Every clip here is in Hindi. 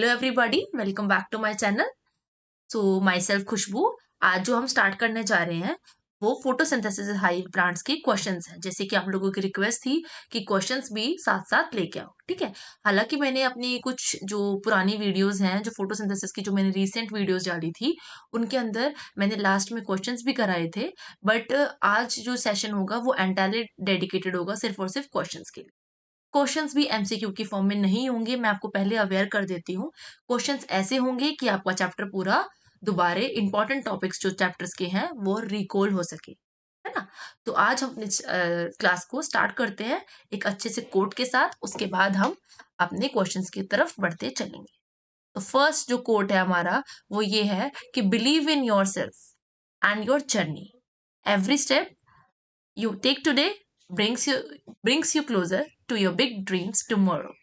Hello everybody, welcome back to my channel. So myself Khushboo. आज जो हम स्टार्ट करने जा रहे हैं वो फोटोसिंथेसिस हाई प्लांट्स की क्वेश्चंस हैं। जैसे कि आप लोगों की रिक्वेस्ट थी कि क्वेश्चंस भी साथ साथ लेके आओ, ठीक है। हालांकि मैंने अपनी कुछ जो पुरानी वीडियोस हैं, जो फोटोसिंथेसिस की जो मैंने रिसेंट वीडियोस डाली थी, उनके अंदर मैंने लास्ट में क्वेश्चंस भी कराए थे। बट आज जो सेशन होगा वो एंटायरली डेडिकेटेड होगा सिर्फ और सिर्फ क्वेश्चंस के लिए। क्वेश्चंस भी एमसीक्यू की फॉर्म में नहीं होंगे, मैं आपको पहले अवेयर कर देती हूँ। क्वेश्चंस ऐसे होंगे कि आपका चैप्टर पूरा दोबारे इंपॉर्टेंट टॉपिक्स जो चैप्टर्स के हैं वो रिकॉल हो सके, है ना। तो आज हम अपने क्लास को स्टार्ट करते हैं एक अच्छे से कोट के साथ। उसके बाद हम अपने क्वेश्चंस की तरफ बढ़ते चलेंगे। तो फर्स्ट जो कोट है हमारा वो ये है कि believe in your self and your journey. Every step you take today brings you closer to your big dreams tomorrow.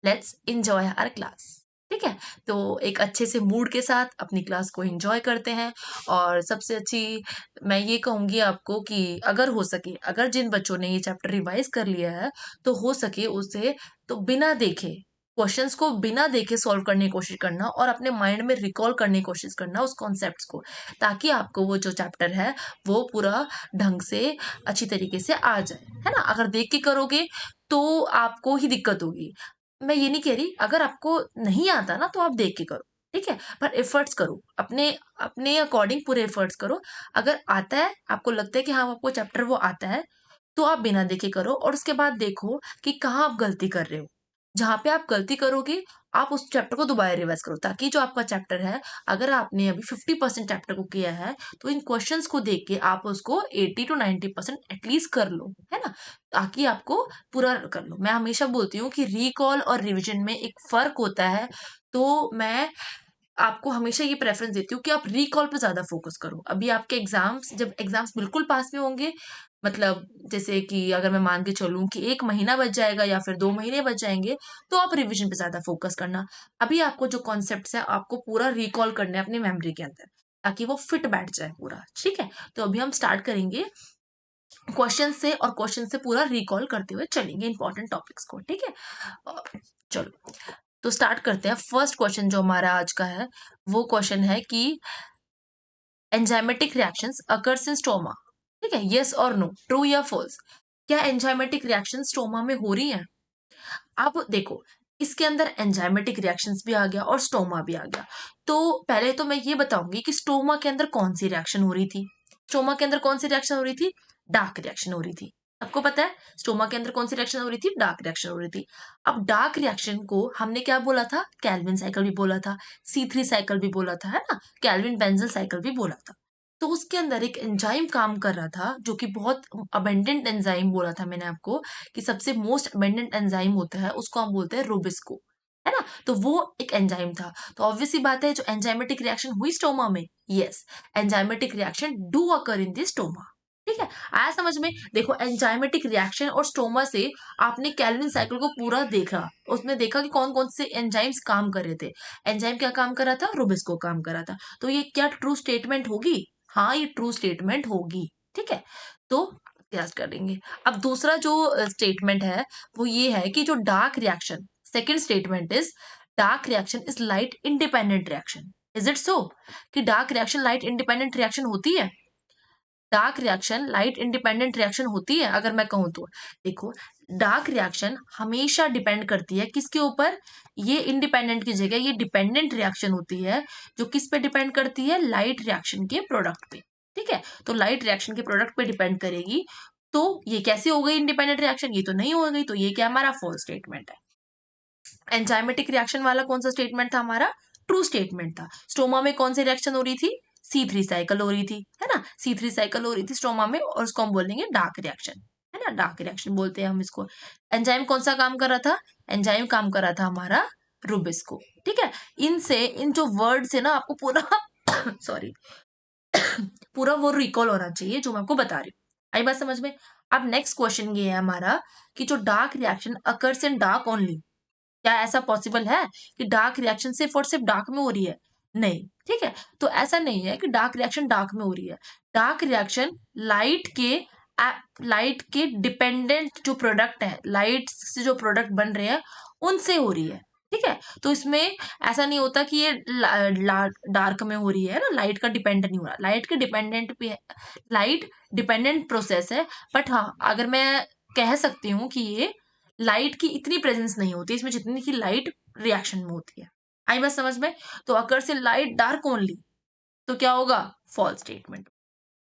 Let's enjoy our class. ठीक है, तो एक अच्छे से मूड के साथ अपनी क्लास को एंजॉय करते हैं। और सबसे अच्छी मैं ये कहूंगी आपको कि अगर हो सके, अगर जिन बच्चों ने ये चैप्टर रिवाइज कर लिया है तो हो सके उसे तो बिना देखे, क्वेश्चंस को बिना देखे सॉल्व करने की कोशिश करना और अपने माइंड में रिकॉल करने की कोशिश करना उस कॉन्सेप्ट्स को, ताकि आपको वो जो चैप्टर है वो पूरा ढंग से अच्छी तरीके से आ जाए, है ना। अगर देख के करोगे तो आपको ही दिक्कत होगी। मैं ये नहीं कह रही, अगर आपको नहीं आता ना तो आप देख के करो, ठीक है, पर एफर्ट्स करो, अपने अपने अकॉर्डिंग पूरे एफर्ट्स करो। अगर आता है, आपको लगता है कि हाँ आपको चैप्टर वो आता है, तो आप बिना देखे करो और उसके बाद देखो कि कहाँ आप गलती कर रहे हो। जहाँ पे आप गलती करोगे आप उस चैप्टर को दोबारा रिवाइज करो, ताकि जो आपका चैप्टर है, अगर आपने अभी 50% चैप्टर को किया है तो इन क्वेश्चंस को देख के आप उसको 80 to 90% एटलीस्ट कर लो, है ना, ताकि आपको पूरा कर लो। मैं हमेशा बोलती हूँ कि रिकॉल और रिविजन में एक फर्क होता है। तो मैं आपको हमेशा ये प्रेफरेंस देती हूँ कि आप रिकॉल पे ज्यादा फोकस करो। अभी आपके एग्जाम्स, जब एग्जाम्स बिल्कुल पास में होंगे, मतलब जैसे कि अगर मैं मान के चलूं कि 1 महीना बच जाएगा या फिर 2 महीने बच जाएंगे, तो आप रिवीजन पे ज्यादा फोकस करना। अभी आपको जो कॉन्सेप्ट्स है आपको पूरा रिकॉल करना है अपनी मेमोरी के अंदर, ताकि वो फिट बैठ जाए पूरा, ठीक है। तो अभी हम स्टार्ट करेंगे क्वेश्चन से, और क्वेश्चन से पूरा रिकॉल करते हुए चलेंगे इंपॉर्टेंट टॉपिक्स को, ठीक है। चलो तो स्टार्ट करते हैं। फर्स्ट क्वेश्चन जो हमारा आज का है वो क्वेश्चन है कि enzymatic reactions occurs in stoma, ठीक है, यस और नो, ट्रू या फॉल्स। क्या एंजाइमेटिक रिएक्शन स्टोमा में हो रही है? अब देखो, इसके अंदर एंजाइमेटिक रिएक्शंस भी आ गया और स्टोमा भी आ गया। तो पहले तो मैं ये बताऊंगी कि स्टोमा के अंदर कौन सी रिएक्शन हो रही थी। स्टोमा के अंदर कौन सी रिएक्शन हो रही थी? डार्क रिएक्शन हो रही थी। आपको पता है स्टोमा के अंदर कौन सी रिएक्शन हो रही थी? डार्क रिएक्शन हो रही थी। अब डार्क रिएक्शन को हमने क्या बोला था? कैल्विन साइकिल भी बोला था, C3 साइकिल भी बोला था, है ना, कैल्विन बेंजल साइकिल भी बोला था। तो उसके अंदर एक एंजाइम काम कर रहा था जो कि बहुत अबेंडेंट एंजाइम बोला था मैंने आपको, कि सबसे मोस्ट अबेंडेंट एंजाइम होता है उसको हम बोलते हैं रूबिस्को, है ना। तो वो एक एंजाइम था। तो ऑब्वियस सी बात है, जो एंजाइमेटिक रिएक्शन हुई स्टोमा में, yes, enzymatic reaction do occur in this stoma, ठीक है। आया समझ में? देखो, एंजाइमेटिक रिएक्शन और स्टोमा से आपने कैल्विन साइकिल को पूरा देखा, उसमें देखा कि कौन कौन से एंजाइम्स काम कर रहे थे। एंजाइम क्या काम कर रहा था? रूबिस्को काम कर रहा था। तो ये क्या ट्रू स्टेटमेंट होगी? हाँ, ये ट्रू स्टेटमेंट होगी, ठीक है। तो प्रयास करेंगे। अब दूसरा जो स्टेटमेंट है वो ये है कि जो dark reaction, second statement is dark reaction is light independent reaction. Is it so कि dark reaction light independent reaction होती है? Dark reaction light independent reaction होती है अगर मैं कहूं तो? देखो, डार्क रिएक्शन हमेशा डिपेंड करती है किसके ऊपर? ये इंडिपेंडेंट की जगह ये डिपेंडेंट रिएक्शन होती है, जो किस पे डिपेंड करती है? लाइट रिएक्शन के प्रोडक्ट पे, ठीक है। तो लाइट रिएक्शन के प्रोडक्ट पे डिपेंड करेगी। तो ये कैसे हो गई इंडिपेंडेंट रिएक्शन? ये तो नहीं हो गई, तो ये क्या हमारा फॉल्स स्टेटमेंट है। एंजाइमेटिक रिएक्शन वाला कौन सा स्टेटमेंट था हमारा? ट्रू स्टेटमेंट था। स्टोमा में कौन सी रिएक्शन हो रही थी? C3 साइकिल हो रही थी, है ना, C3 साइकिल हो रही थी स्टोमा में, और उसको हम बोलेंगे डार्क रिएक्शन, है ना, डार्क रिएक्शन बोलते हैं हम इसको। एंजाइम कौन सा काम कर रहा था? एंजाइम काम कर रहा था हमारा रूबिस्को, ठीक है। इनसे, इन जो वर्ड से ना आपको पूरा सॉरी पूरा वो रिकॉल होना चाहिए जो मैं आपको बता रही हूँ। आई बात समझ में? अब नेक्स्ट क्वेश्चन ये है हमारा कि जो dark reaction occurs in dark only, क्या ऐसा पॉसिबल है कि डार्क रिएक्शन सिर्फ और सिर्फ डार्क में हो रही है? नहीं, ठीक है। तो ऐसा नहीं है कि डार्क रिएक्शन डार्क में हो रही है। डार्क रिएक्शन लाइट के डिपेंडेंट जो प्रोडक्ट है, लाइट से जो प्रोडक्ट बन रहे हैं उनसे हो रही है, ठीक है। तो इसमें ऐसा नहीं होता कि ये डार्क में हो रही है ना, लाइट का डिपेंड नहीं हो रहा, लाइट के डिपेंडेंट भी है, लाइट डिपेंडेंट प्रोसेस है। बट हाँ, अगर मैं कह सकती हूँ कि ये लाइट की इतनी प्रेजेंस नहीं होती इसमें जितनी की लाइट रिएक्शन में होती है। आई बात समझ में? तो अगर से लाइट डार्क ओनली तो क्या होगा? False statement.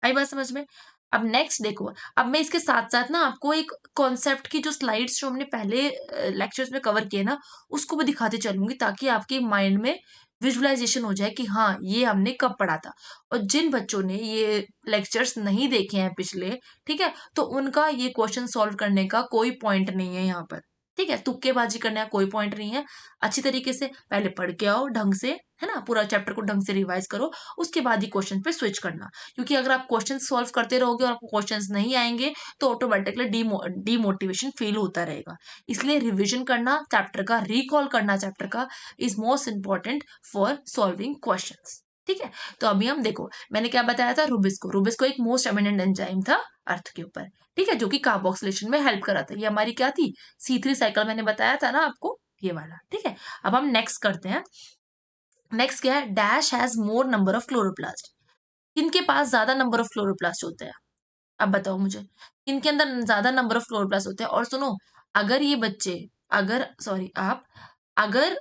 आई बात समझ में? अब नेक्स्ट देखो, अब मैं इसके साथ-साथ ना आपको एक कॉन्सेप्ट की जो स्लाइड्स जो हमने पहले लेक्चर्स में कवर किए ना, उसको भी दिखाते चलूँगी ताकि आपके माइंड में विजुअलाइज़ेशन हो जाए कि हाँ, ये हमने कब पढ़ा था। और जिन बच्चों ने ये लेक्चर्स नहीं देखे हैं पिछले, ठीक है? तो उनका ये क्वेश्चन सॉल्व करने का कोई पॉइंट नहीं है यहाँ पर, ठीक है? तुक्केबाजी करने का कोई पॉइंट नहीं है। अच्छी तरीके से पहले पढ़ के आओ ढंग से, है ना? पूरा चैप्टर को ढंग से रिवाइज़ करो, उसके बाद ही क्वेश्चन पे स्विच करना। क्योंकि अगर आप क्वेश्चन सॉल्व करते रहोगे और आपको क्वेश्चंस नहीं आएंगे तो ऑटोमेटिकली डीमोटिवेशन फील होता रहेगा। इसलिए रिवीजन करना चैप्टर का, रिकॉल करना चैप्टर का is most important for solving questions. ठीक है। तो अभी हम देखो, मैंने क्या बताया था? रुबिस्को एक मोस्ट एमिनेंट एंजाइम था अर्थ के ऊपर, ठीक है, जो कि कार्बोक्सिलेशन में हेल्प करा था। ये हमारी क्या थी? C3 साइकिल मैंने बताया था ना आपको, ये वाला। ठीक है। अब हम नेक्स्ट करते हैं। नेक्स्ट क्या है? Dash has more number of chloroplast. किनके पास ज्यादा नंबर ऑफ क्लोरोप्लास्ट होते हैं? अब बताओ मुझे, किनके अंदर ज्यादा नंबर ऑफ क्लोरोप्लास्ट होते हैं? और सुनो, अगर ये बच्चे, अगर सॉरी आप, अगर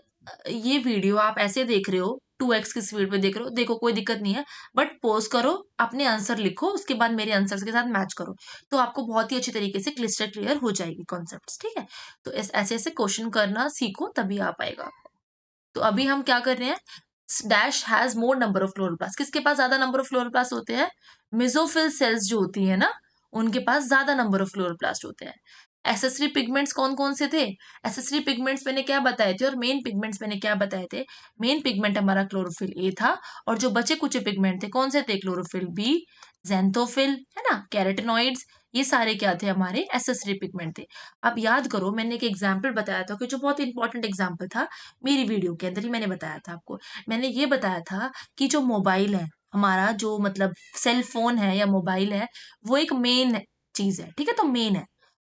ये वीडियो आप ऐसे देख रहे हो, 2x की स्पीड पे देख रहे हो, देखो कोई दिक्कत नहीं है, बट पॉज करो, अपने आंसर लिखो, उसके बाद मेरे आंसर्स के साथ मैच करो, तो आपको बहुत ही अच्छी तरीके से क्लिस्टर क्लियर हो जाएगी कॉन्सेप्ट्स। ठीक है। तो ऐसे ऐसे क्वेश्चन करना सीखो, तभी आ पाएगा। तो अभी हम क्या कर रहे हैं? Dash has more number of chloroplast. किसके पास ज्यादा नंबर ऑफ क्लोरोप्लास्ट होते हैं? मेसोफिल सेल्स जो होती है ना, उनके पास ज्यादा नंबर ऑफ क्लोरोप्लास्ट होते हैं। एसेसरी पिगमेंट्स कौन कौन से थे? एसेसरी पिगमेंट्स मैंने क्या बताए थे और मेन पिगमेंट्स मैंने क्या बताए थे? मेन पिगमेंट हमारा क्लोरोफिल ए था, और जो बचे कुछ पिगमेंट थे कौन से थे? क्लोरोफिल बी, जेंथोफिल, है ना, कैरोटिनॉइड्स, ये सारे क्या थे? हमारे एसेसरी पिगमेंट थे। अब याद करो, मैंने एक एग्जाम्पल बताया था कि जो बहुत इंपॉर्टेंट एग्जाम्पल था, मेरी वीडियो के अंदर ही मैंने बताया था आपको। मैंने ये बताया था कि जो मोबाइल है हमारा, जो मतलब सेल फोन है या मोबाइल है, वो एक मेन चीज है। ठीक है। तो मेन है,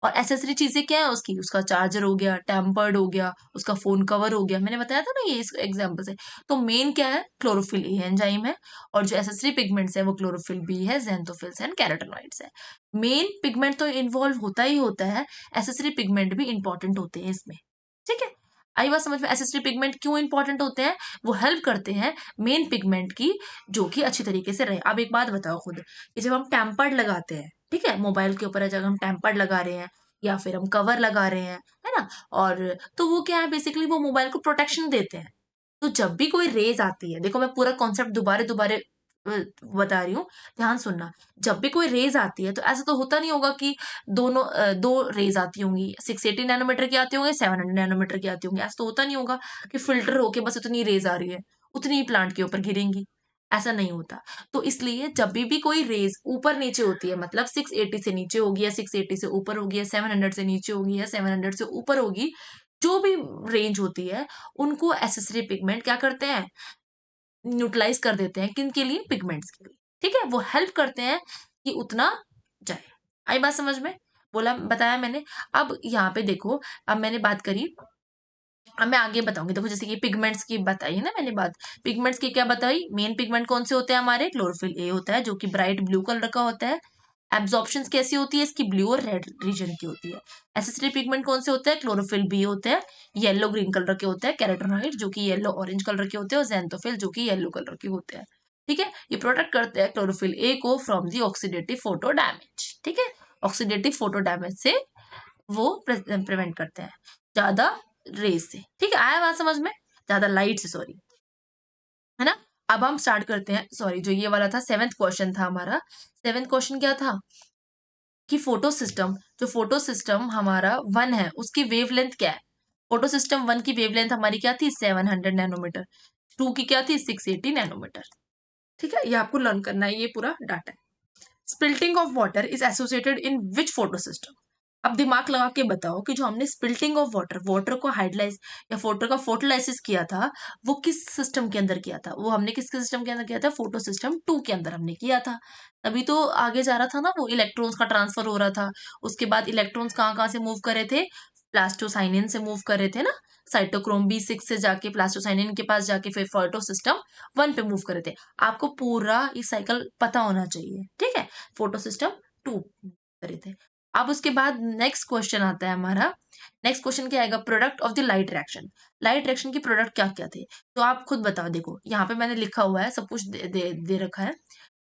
और एसेसरी चीजें क्या है उसकी? उसका चार्जर हो गया, टेम्पर्ड हो गया, उसका फोन कवर हो गया। मैंने बताया था ना ये इस एग्जाम्पल से। तो मेन क्या है? क्लोरोफिल ए एंजाइम है, और जो एसेसरी पिगमेंट्स है वो क्लोरोफिल बी है, जेंथोफिल्स एंड कैरोटेनॉइड्स है। मेन पिगमेंट तो इन्वॉल्व होता ही होता है, एसेसरी पिगमेंट भी इंपॉर्टेंट होते हैं इसमें। ठीक है। आई बात समझ में? एसेसरी पिगमेंट क्यों इंपॉर्टेंट होते हैं? वो हेल्प करते हैं मेन पिगमेंट की, जो कि अच्छी तरीके से रहे। अब एक बात बताओ खुद, कि जब हम टेम्पर्ड लगाते हैं, ठीक है, मोबाइल के ऊपर है, जब हम टेम्पर्ड लगा रहे हैं या फिर हम कवर लगा रहे हैं, है ना, और तो वो क्या है? बेसिकली वो मोबाइल को प्रोटेक्शन देते हैं। तो जब भी कोई रेज आती है, देखो मैं पूरा कॉन्सेप्ट दोबारा दोबारा बता रही हूँ, ध्यान सुनना। जब भी कोई रेज आती है तो ऐसा तो होता नहीं होगा कि दो रेज आती होंगी, 680 नैनोमीटर की आती होंगी, 700 नैनोमीटर की आती होंगी। ऐसा तो होता नहीं होगा कि फिल्टर होके बस उतनी रेज आ रही है, उतनी ही प्लांट के ऊपर गिरेंगी। ऐसा नहीं होता। तो इसलिए जब भी कोई रेज ऊपर नीचे होती है, मतलब 680 से नीचे होगी या 680 से ऊपर होगी या 700 से नीचे होगी या 700 से ऊपर होगी, जो भी रेंज होती है, उनको एसेसरी पिगमेंट क्या करते हैं? न्यूट्रलाइज कर देते हैं। किन के लिए? पिगमेंट्स के लिए। ठीक है। वो हेल्प करते हैं कि उतना जाए। आई बात समझ में? बोला, बताया मैंने। अब यहाँ पे देखो, अब मैंने बात करी, अब मैं आगे बताऊंगी। देखो, जैसे कि पिगमेंट्स की बताई है ना मैंने बात, पिगमेंट्स की क्या बताई? मेन पिगमेंट कौन से होते हैं हमारे? क्लोरोफिल ए होता है, जो कि ब्राइट ब्लू कलर का होता है। एब्जॉर्प्शन कैसी होती है इसकी? ब्लू और रेड रीजन की होती है। एसेसरी पिगमेंट कौन से होते हैं? क्लोरोफिल बी होते हैं, येलो ग्रीन कलर के होते हैं, कैरोटेनॉइड जो कि येलो ऑरेंज कलर के होते हैं, और जेंथोफिल जो कि येलो कलर के होते हैं। ठीक है। ये प्रोटेक्ट करते हैं क्लोरोफिल ए को from the oxidative photo damage. ठीक है। ऑक्सीडेटिव फोटो डैमेज से वो प्रिवेंट करते हैं, ज्यादा रेज से। ठीक है। आया बात समझ में? ज्यादा लाइट से, सॉरी, है ना। अब हम स्टार्ट करते हैं। सॉरी, जो ये वाला था सेवेंथ क्वेश्चन था हमारा। सेवेंथ क्वेश्चन क्या था? कि फोटो सिस्टम, जो फोटो सिस्टम हमारा वन है, उसकी वेवलेंथ क्या है? फोटो सिस्टम वन की वेवलेंथ हमारी क्या थी? 700 नैनोमीटर। टू की क्या थी? 680 नैनोमीटर। ठीक है। ये आपको लर्न करना है, ये पूरा डाटा है। Splitting of water is associated in which photo system? अब दिमाग लगा के बताओ कि जो हमने स्पिल्टिंग ऑफ वाटर, वाटर को हाइड्रोलाइज या वाटर का फोटोलाइसिस किया था, वो किस सिस्टम के अंदर किया था? वो हमने किसके सिस्टम के अंदर किया था? फोटो सिस्टम टू के अंदर हमने किया था। तभी तो आगे जा रहा था ना, वो इलेक्ट्रॉन्स का ट्रांसफर हो रहा था। उसके बाद इलेक्ट्रॉन्स कहाँ कहाँ से मूव करे थे? प्लास्टोसाइनिन से मूव कर रहे थे ना, साइटोक्रोम B6 से जाके प्लास्टोसाइनिन के पास जाके फिर फोटोसिस्टम 1 पे मूव कर रहे थे। आपको पूरा ये साइकिल पता होना चाहिए, ठीक है। फोटोसिस्टम 2 कर रहे थे। अब उसके बाद नेक्स्ट क्वेश्चन आता है हमारा। नेक्स्ट क्वेश्चन क्या आएगा, product of the light reaction. Light reaction के प्रोडक्ट क्या क्या थे, तो आप खुद बताओ। देखो यहाँ पे मैंने लिखा हुआ है, सब कुछ दे रखा है।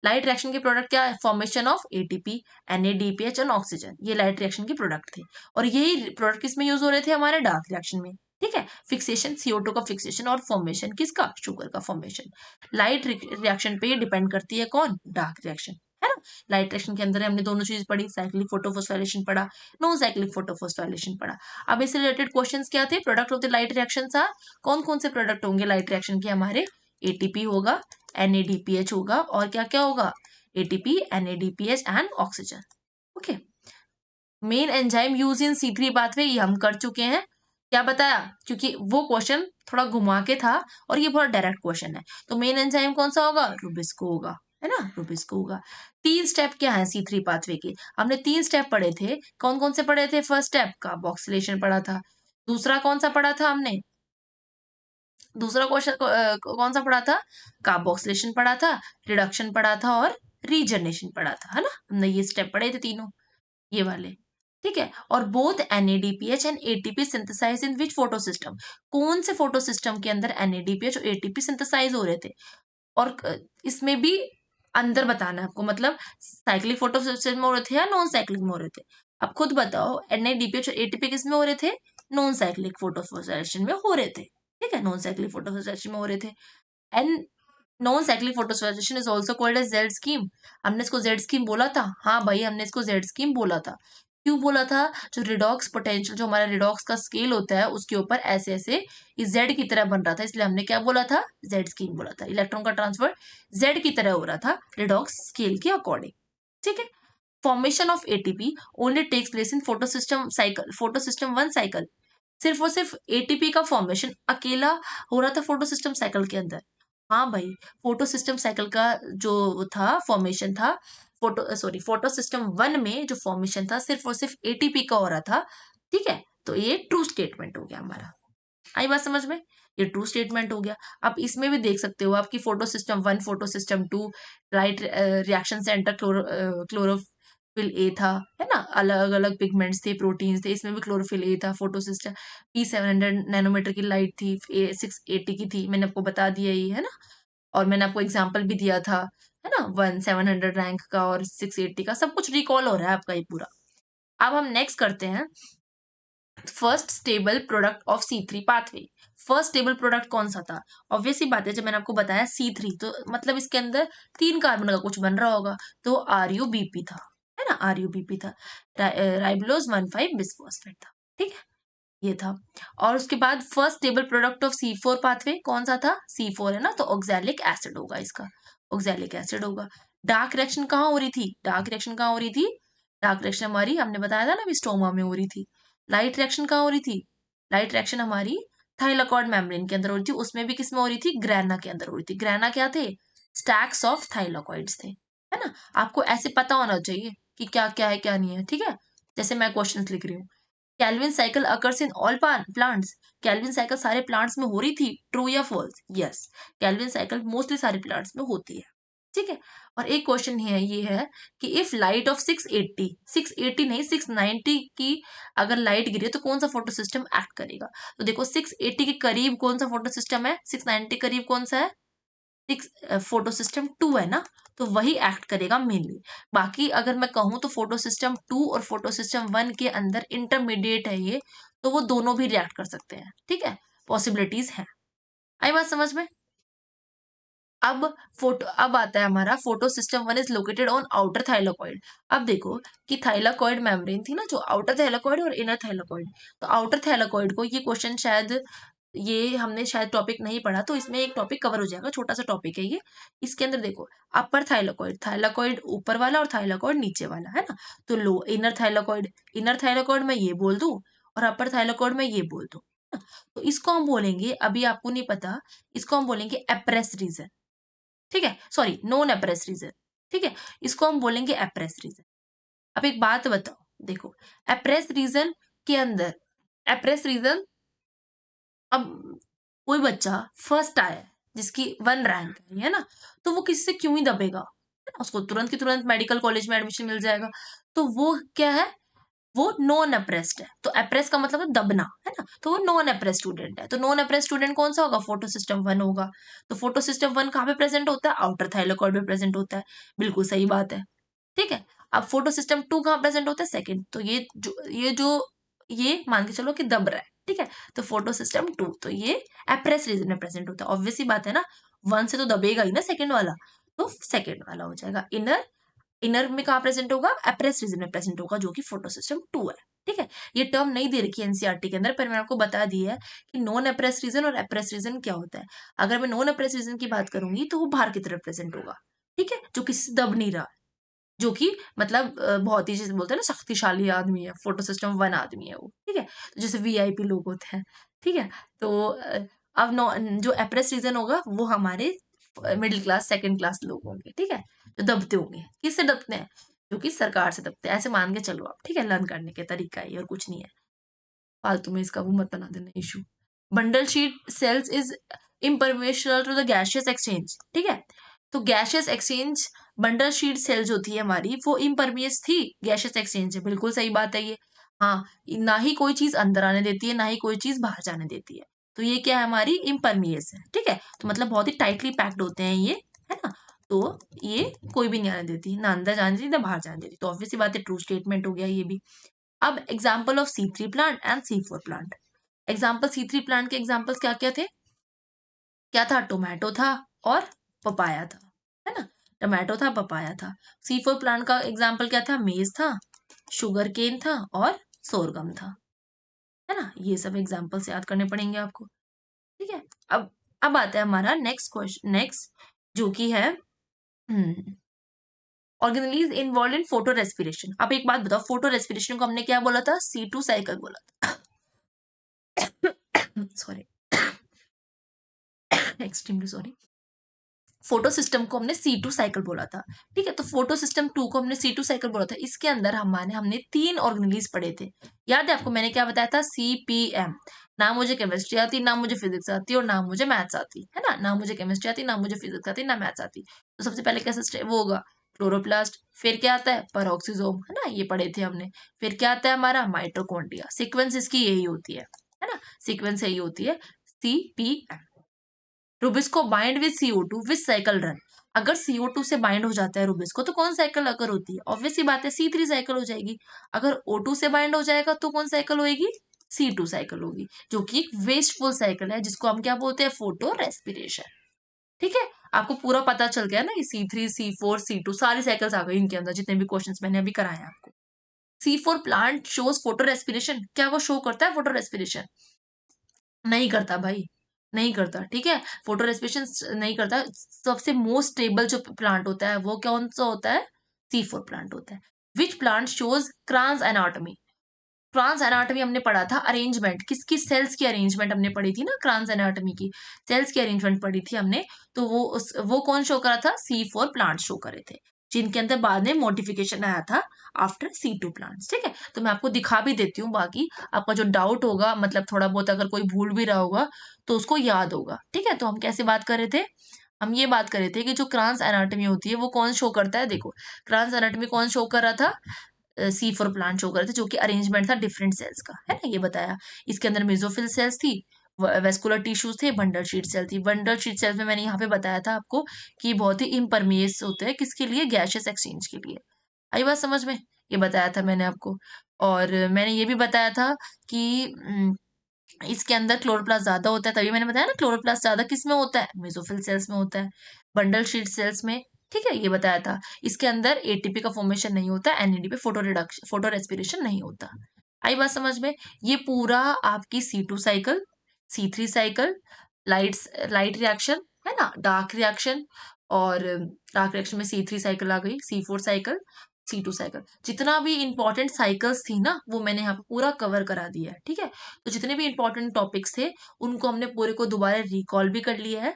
लाइट रिएक्शन के प्रोडक्ट क्या है, फॉर्मेशन ऑफ एटीपी, NADPH और ऑक्सीजन, ये लाइट रिएक्शन के प्रोडक्ट थे। और यही प्रोडक्ट किसमें यूज हो रहे थे, हमारे डार्क रिएक्शन में, ठीक है। फिक्सेशन, CO2 का फिक्सेशन, और फॉर्मेशन किसका, शुगर का फॉर्मेशन। लाइट रिएक्शन पे डिपेंड करती है कौन, डार्क रिएक्शन, है ना। लाइट रिएक्शन के अंदर हमने दोनों चीज पढ़ी, साइक्लिक फोटोफॉस्फोराइलेशन पढ़ा, नो साइक्लिक फोटोफॉस्फोराइलेशन पढ़ा। अब इससे रिलेटेड क्वेश्चंस क्या थे, product of the light reaction था, कौन कौन से प्रोडक्ट होंगे लाइट रिएक्शन के हमारे, ATP होगा, NADPH होगा, और क्या क्या होगा, ATP, NADPH and oxygen, okay. Main enzyme use in C3 pathway, ये हम कर चुके हैं, क्या बताया, क्योंकि वो क्वेश्चन थोड़ा घुमा के था और ये बहुत डायरेक्ट क्वेश्चन है। तो मेन एंजाइम कौन सा होगा, रुबिस्को होगा, है ना, रुबिस्को होगा। 3 स्टेप क्या है C3 पाथवे के, हमने 3 स्टेप पढ़े थे, कौन कौन से पढ़े थे, फर्स्ट स्टेप कार्बोक्सिलेशन पढ़ा था, दूसरा कौन सा पढ़ा था हमने, दूसरा क्वेश्चन कौन सा पढ़ा था, कार्बोक्सिलेशन पढ़ा था, रिडक्शन पढ़ा था, और रीजनरेशन पढ़ा था, है ना। हमने ये स्टेप पढ़े थे तीनों, ये वाले, ठीक है। और both NADPH and ATP synthesize in which photo system, कौन से फोटो सिस्टम के अंदर NADPH और ATP सिंथेसाइज हो रहे थे। और इसमें भी अंदर बताना है आपको, मतलब साइक्लिक फोटो सिस्टम में हो रहे थे या नॉन साइक्लिक में हो रहे थे। अब खुद बताओ, NADPH और ATP किस में हो रहे थे, नॉन साइक्लिक फोटोफॉस्फोराइलेशन में हो रहे थे, ठीक है, नॉन साइक्लिक फोटोफॉस्फोराइलेशन में हो रहे थे। And non cyclic photophosphorylation is also called as Z scheme. हमने इसको जेड स्कीम बोला था, हाँ भाई हमने इसको जेड स्कीम बोला था। क्यों बोला था, जो रिडॉक्स पोटेंशियल, जो हमारा रिडॉक्स का स्केल होता है उसके ऊपर ऐसे ऐसे इस जेड की तरह बन रहा था, इसलिए हमने क्या बोला था, जेड स्कीम बोला था। इलेक्ट्रॉन का ट्रांसफर जेड की तरह हो रहा था रिडॉक्स स्केल के अकॉर्डिंग, ठीक है। Formation of ATP only takes place in photosystem cycle, photosystem 1 cycle. सिर्फ और सिर्फ ATP का फॉर्मेशन अकेला हो रहा था फोटोसिस्टम साइकिल के अंदर। हाँ भाई, फोटो सिस्टम साइकिल का जो था फॉर्मेशन था, फोटो सिस्टम 1 में जो फॉर्मेशन था सिर्फ और सिर्फ ATP का हो रहा था, ठीक है। तो ये ट्रू स्टेटमेंट हो गया हमारा, आई बात समझ में, ये ट्रू स्टेटमेंट हो गया। आप इसमें भी देख सकते हो आपकी photo system 1, photo system 2, right reaction centre chlorophyll A था, है ना, अलग अलग पिगमेंट्स थे, प्रोटीन्स थे, इसमें भी क्लोरोफिल ए था। फोटो सिस्टम P700 नैनोमीटर की लाइट थी, 680 की थी, मैंने आपको बता दिया ही है ना। और मैंने आपको एग्जाम्पल भी दिया था, है ना, 700 रैंक का और 680 का, सब कुछ रिकॉल हो रहा है आपका ये पूरा। अब हम नेक्स्ट करते हैं, first stable product of C3 pathway. First stable product कौन सा था, ऑब्वियसली बात है, जब मैंने आपको बताया C3 तो मतलब इसके अंदर 3 कार्बन का कुछ बन रहा होगा, तो RUBP था, है ना, RUBP था, राइबोलोज 1,5 बिसफॉस्फेट था, ठीक है, ये था। और उसके बाद first stable product of C4 pathway कौन सा था, C4 है ना, तो ऑक्सैलिक एसिड होगा इसका, ऑक्सैलिक एसिड होगा। डार्क रिएक्शन कहाँ हो रही थी, डार्क रिएक्शन कहाँ हो रही थी, डार्क रिएक्शन हमारी हमने बताया था ना स्टोमा में हो रही थी। लाइट रिएक्शन कहाँ हो रही थी, लाइट रिएक्शन हमारी थाइलाकॉइड मेम्ब्रेन के अंदर हो रही थी, उसमें भी किसमें हो रही थी, ग्रैना के अंदर हो रही थी। ग्रैना क्या थे, स्टैक्स ऑफ थाइलाकॉइड्स थे, है ना। आपको ऐसे पता होना चाहिए कि क्या क्या है क्या नहीं है, ठीक है। जैसे मैं क्वेश्चंस लिख रही हूँ, Calvin cycle occurs in all plants, Calvin cycle सारे प्लांट्स में हो रही थी, ट्रू या false, yes, Calvin cycle mostly सारे प्लांट्स में होती है, ठीक है। और एक क्वेश्चन ये है कि इफ लाइट ऑफ 680 नहीं 690 की अगर लाइट गिरे तो कौन सा फोटो सिस्टम एक्ट करेगा। तो देखो 680 के करीब कौन सा फोटो सिस्टम है, 690 के करीब कौन सा है, फोटो सिस्टम 2 है ना, तो वही एक्ट करेगा मेनली। बाकी अगर मैं कहूँ तो फोटो सिस्टम 2 और फोटो सिस्टम 1 के अंदर इंटरमीडिएट है ये, तो वो दोनों भी रिएक्ट कर सकते हैं, ठीक है, पॉसिबिलिटीज हैं, आई बात समझ में। अब आता है हमारा photo system 1 is located on outer thylakoid. अब देखो कि थाइलाकॉइड मेम्ब्रेन थी ना, जो आउटर थाइलाकॉइड और इनर थाइलाकॉइड, तो आउटर थाइलाकॉइड को ये क्वेश्चन शायद ये हमने शायद टॉपिक नहीं पढ़ा, तो इसमें एक टॉपिक कवर हो जाएगा, छोटा सा टॉपिक है ये। इसके अंदर देखो अपर थाइलाकॉइड, थाइलाकॉइड ऊपर वाला और थाइलाकॉइड नीचे वाला, है ना। तो लो इनर थाइलाकॉइड मैं ये बोल दूं और अपर थाइलाकॉइड मैं ये बोल दूं, है ना? तो इसको हम बोलेंगे, अभी आपको नहीं पता, इसको हम बोलेंगे एप्रेस रीजन, ठीक है, सॉरी नॉन एप्रेस रीजन, ठीक है, इसको हम बोलेंगे एप्रेस रीजन। अब एक बात बताओ, देखो एप्रेस रीजन के अंदर एप्रेस रीजन, अब कोई बच्चा फर्स्ट आया है जिसकी 1 रैंक है ना, तो वो किसी से क्यों ही दबेगा, है ना, उसको तुरंत की तुरंत मेडिकल कॉलेज में एडमिशन मिल जाएगा। तो वो क्या है, वो नॉन अप्रेस्ड है। तो अप्रेस का मतलब है दबना, है ना, तो वो नॉन अप्रेस स्टूडेंट है। तो नॉन अप्रेस स्टूडेंट कौन सा होगा, फोटो सिस्टम 1 होगा। तो फोटो सिस्टम 1 कहाँ पे प्रेजेंट होता है, आउटर थाइलाकॉइड में प्रेजेंट होता है। बिल्कुल सही बात है, ठीक है। अब फोटो सिस्टम 2 कहाँ प्रेजेंट होता है, सेकंड। तो ये मान के चलो कि दब रहा है, ठीक है। तो फोटो सिस्टम 2, तो ये एप्रेस रीजन में प्रेजेंट होता है। ऑब्वियसली बात है ना, 1 से तो दबेगा ही ना सेकंड वाला, तो सेकंड वाला हो जाएगा। इनर, इनर में कहाँ प्रेजेंट होगा, एप्रेस रीजन में प्रेजेंट होगा, जो कि फोटो सिस्टम 2 है, ठीक है। ये टर्म नहीं दे रखी है एनसीईआरटी के अंदर, पर मैंने आपको बता दिया है कि नॉन एप्रेस रीजन और एप्रेस रीजन क्या होता है। अगर मैं नॉन एप्रेस रीजन की बात करूंगी तो वो बाहर की तरफ प्रेजेंट होगा, ठीक है, जो किसी से दब नहीं रहा, जो कि मतलब बहुत ही, जैसे बोलते हैं ना, शक्तिशाली आदमी है, फोटो सिस्टम 1 आदमी है वो, ठीक है। तो जैसे वीआईपी लोग होते हैं, ठीक है। तो अब जो एप्रेस रीजन होगा वो हमारे मिडिल क्लास सेकंड क्लास लोग होंगे, ठीक है, जो दबते होंगे। किससे दबते हैं, जो कि सरकार से दबते हैं, ऐसे मान के चलो आप, ठीक है। लर्न करने के तरीका है और कुछ नहीं है, फालतू में इसका वो मत बना देना issue. Bundle sheath cells is impermeable to the gaseous exchange, ठीक है। तो gaseous exchange, bundle sheath cell जो थी हमारी वो इम्परमियस थी गैशियस एक्सचेंज से, बिल्कुल सही बात है ये। हाँ, ना ही कोई चीज अंदर आने देती है, ना ही कोई चीज बाहर जाने देती है। तो ये क्या है, हमारी इम्परमियस है, ठीक है। तो मतलब बहुत ही टाइटली पैक्ड होते हैं ये, है ना। तो ये कोई भी नहीं आने देती, ना अंदर जाने देती ना बाहर जाने देती। तो ऑब्वियसली बात है, ट्रू स्टेटमेंट हो गया ये भी। अब example of C3 plant and C4 plant. Example C3 plant के एग्जाम्पल्स क्या क्या थे, क्या था, टोमेटो था और पपाया था, है ना। टोमेटो था, पपाया था। C4 प्लांट का एग्जाम्पल क्या था, मेज था, शुगर केन था और सोरगम था, है ना। ये सब एग्जाम्पल्स याद करने पड़ेंगे आपको, ठीक है। अब आता है हमारा नेक्स्ट क्वेश्चन, नेक्स्ट, जो कि है organelles involve in photo respiration. अब एक बात बताओ, फोटो रेस्पिरेशन को हमने क्या बोला था, C2 साइकिल बोला था। Sorry, extremely sorry. Photo system को हमने C2 साइकिल बोला था, ठीक है। तो फोटो सिस्टम 2 को हमने C2 साइकिल बोला था। इसके अंदर हमने 3 ऑर्गेनेलिज पढ़े थे। याद है आपको, मैंने क्या बताया था, CPM। ना मुझे केमिस्ट्री आती, ना मुझे फिजिक्स आती, और ना मुझे मैथ्स आती, है ना। ना मुझे केमिस्ट्री आती, ना मुझे फिजिक्स आती, ना मैथ्स आती। तो सबसे पहले कैसे वो होगा, क्लोरोप्लास्ट। फिर क्या आता है, पेरोक्सिसोम, है ना, ये पढ़े थे हमने। फिर क्या आता है हमारा, माइटोकॉन्ड्रिया। सीक्वेंस इसकी यही होती है ना, सीक्वेंस यही होती है, CPM। Rubisco bind with CO2 with cycle run. अगर CO2 से बाइंड हो जाता है रुबिस्को, तो कौन साइकिल अगर होती है, ऑब्वियसली बात है C3 साइकिल हो जाएगी। अगर O2 से बाइंड हो जाएगा तो कौन साइकिल होगी, C2 साइकिल होगी, जो कि एक वेस्टफुल साइकिल है, जिसको हम क्या बोलते हैं, फोटो रेस्पिरेशन, ठीक है। आपको पूरा पता चल गया ना, ये C3 C4 C2 सारी साइकिल्स आ गई इनके अंदर, जितने भी क्वेश्चंस मैंने अभी कराए हैं आपको। C4 plant shows photo respiration, क्या वो शो करता है फोटो रेस्पिरेशन, नहीं करता भाई, नहीं करता, ठीक है। फोटो रेस्पिरेशन नहीं करता। सबसे मोस्ट स्टेबल जो प्लांट होता है वो कौन सा होता है, C4 प्लांट होता है। Which plant shows cross anatomy. Cross anatomy हमने पढ़ा था, अरेंजमेंट किसकी, सेल्स की अरेंजमेंट हमने पढ़ी थी ना, क्रांस एनाटॉमी की सेल्स की अरेंजमेंट पढ़ी थी हमने। तो वो कौन शो करा था, C4 प्लांट शो करे थे, जिनके अंदर बाद में मॉडिफिकेशन आया था आफ्टर C2 प्लांट्स, ठीक है। तो मैं आपको दिखा भी देती हूँ, बाकी आपका जो डाउट होगा, मतलब थोड़ा बहुत अगर कोई भूल भी रहा होगा तो उसको याद होगा, ठीक है। तो हम कैसे बात कर रहे थे, हम ये बात कर रहे थे कि जो क्रांस एनाटॉमी होती है वो कौन शो करता है। देखो, क्रांस एनाटॉमी कौन शो कर रहा था, C4 प्लांट शो कर रहे थे, जो कि अरेंजमेंट था डिफरेंट सेल्स का, है ना, ये बताया। इसके अंदर मेसोफिल सेल्स थी, वेस्कुलर टिश्यूज थे, बंडल शीट सेल थी। बंडल शीट सेल्स में मैंने यहाँ पे बताया था आपको कि बहुत ही इम्परमियस होते हैं, किसके लिए, गैशियस एक्सचेंज के लिए। आई बात समझ में, ये बताया था मैंने आपको। और मैंने ये भी बताया था कि इसके अंदर क्लोरोप्लास्ट ज्यादा होता है, तभी मैंने बताया ना, क्लोरोप्लास्ट ज्यादा किस में होता है, मेसोफिल सेल्स में होता है, बंडल शीट सेल्स में, ठीक है, ये बताया था। इसके अंदर एटीपी का फॉर्मेशन नहीं होता, NADP photo reduction, photo respiration नहीं होता। आई बात समझ में। ये पूरा आपकी C2 cycle, C3 cycle, light reaction, है ना, डार्क रिएक्शन, और डार्क रिएक्शन में C3 साइकिल आ गई, C4 साइकिल, C2 साइकिल, जितना भी इंपॉर्टेंट साइकिल्स थी ना वो मैंने यहाँ पे पूरा कवर करा दिया है, ठीक है। तो जितने भी इंपॉर्टेंट टॉपिक्स थे उनको हमने पूरे को दोबारा रिकॉल भी कर लिया है।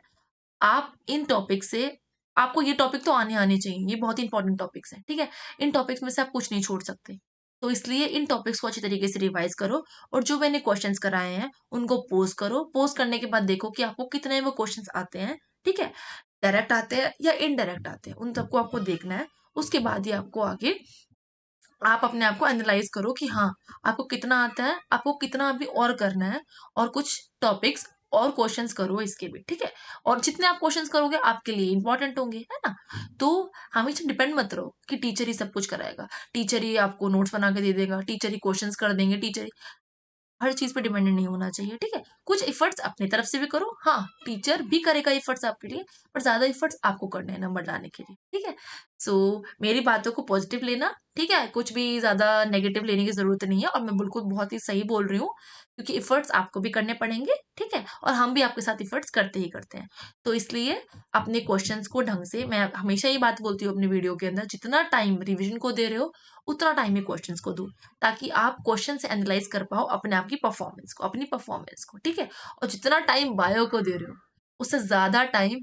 आप इन टॉपिक से, आपको ये टॉपिक तो आने आने चाहिए, ये बहुत इंपॉर्टेंट टॉपिक्स हैं, ठीक है। इन टॉपिक्स में से आप कुछ नहीं छोड़ सकते, तो इसलिए इन टॉपिक्स को अच्छी तरीके से रिवाइज करो और जो मैंने क्वेश्चंस कराए हैं उनको पोस्ट करो। पोस्ट करने के बाद देखो कि आपको कितने वो क्वेश्चंस आते हैं, ठीक है, डायरेक्ट आते हैं या इनडायरेक्ट आते हैं, उन सबको आपको देखना है। उसके बाद ही आपको आगे आप अपने आप को एनालाइज करो कि हाँ, आपको कितना आता है, आपको कितना अभी और करना है, और कुछ टॉपिक्स और क्वेश्चंस करो इसके भी, ठीक है। और जितने आप क्वेश्चंस करोगे आपके लिए इंपॉर्टेंट होंगे, है ना। तो हमेशा डिपेंड मत रहो कि टीचर ही सब कुछ कराएगा, टीचर ही आपको नोट्स बना के दे देगा, टीचर ही क्वेश्चंस कर देंगे, टीचर, हर चीज पे डिपेंडेंट नहीं होना चाहिए, ठीक है। कुछ एफर्ट्स अपनी तरफ से भी करो, हाँ, टीचर भी करेगा एफर्ट्स आपके लिए, पर ज्यादा एफर्ट्स आपको करने हैं नंबर लाने के लिए, ठीक है। सो मेरी बातों को पॉजिटिव लेना, ठीक है, कुछ भी ज्यादा नेगेटिव लेने की जरूरत नहीं है, और मैं बिल्कुल बहुत ही सही बोल रही हूँ, क्योंकि एफर्ट्स आपको भी करने पड़ेंगे, ठीक है, और हम भी आपके साथ एफर्ट्स करते ही करते हैं। तो इसलिए अपने क्वेश्चंस को ढंग से, मैं हमेशा ये बात बोलती हूँ अपनी वीडियो के अंदर, जितना टाइम रिविजन को दे रहे हो उतना टाइम ही क्वेश्चंस को दो, ताकि आप क्वेश्चन से एनालाइज कर पाओ अपने आप की परफॉर्मेंस को, अपनी परफॉर्मेंस को, ठीक है। और जितना टाइम बायो को दे रहे हो उससे ज्यादा टाइम,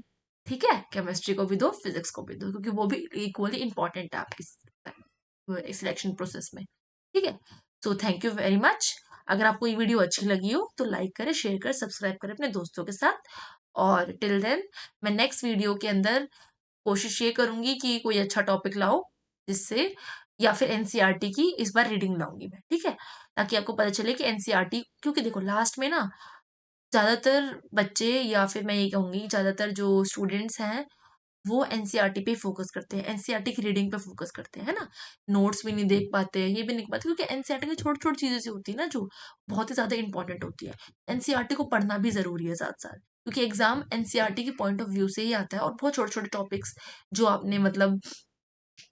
ठीक है, केमिस्ट्री को भी दो, फिजिक्स को भी दो, क्योंकि वो भी इक्वली इंपॉर्टेंट है आपकी सिलेक्शन प्रोसेस में, ठीक है। So thank you very much. अगर आपको ये वीडियो अच्छी लगी हो तो लाइक करें, शेयर करें, सब्सक्राइब करें अपने दोस्तों के साथ। और टिल देन मैं नेक्स्ट वीडियो के अंदर कोशिश ये करूंगी कि कोई अच्छा टॉपिक लाओ, जिससे, या फिर एनसीईआरटी की इस बार रीडिंग लाऊंगी मैं, ठीक है, ताकि आपको पता चले कि एनसीईआरटी, क्योंकि देखो लास्ट में ना ज्यादातर बच्चे, या फिर मैं ये कहूंगी ज्यादातर जो स्टूडेंट्स हैं वो एनसीईआरटी पे फोकस करते हैं, एनसीईआरटी की रीडिंग पे फोकस करते हैं, है ना। नोट्स भी नहीं देख पाते हैं, ये भी नहीं पाते, क्योंकि एनसीईआरटी की छोटी छोटी चीजें सी होती है ना जो बहुत ही ज्यादा इंपॉर्टेंट होती है। एनसीईआरटी को पढ़ना भी जरूरी है साथ साथ, क्योंकि एग्जाम एनसीईआरटी के पॉइंट ऑफ व्यू से ही आता है, और बहुत छोटे छोटे टॉपिक्स जो आपने मतलब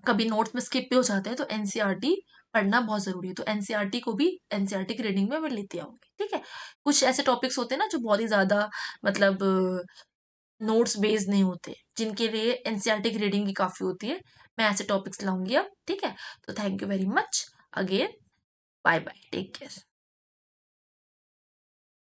कभी नोट्स में स्किप भी हो जाते हैं, तो एनसीईआरटी पढ़ना बहुत जरूरी है। तो एनसीईआरटी को भी एनसीईआरटी की रीडिंग में मैं लेती आऊंगी, ठीक है। कुछ ऐसे टॉपिक्स होते हैं ना जो बहुत ही ज्यादा मतलब नोट्स बेस्ड नहीं होते, जिनके लिए एनसीईआरटी की रीडिंग की काफी होती है, मैं ऐसे टॉपिक्स लाऊंगी अब, ठीक है। तो thank you very much again, bye bye, take care.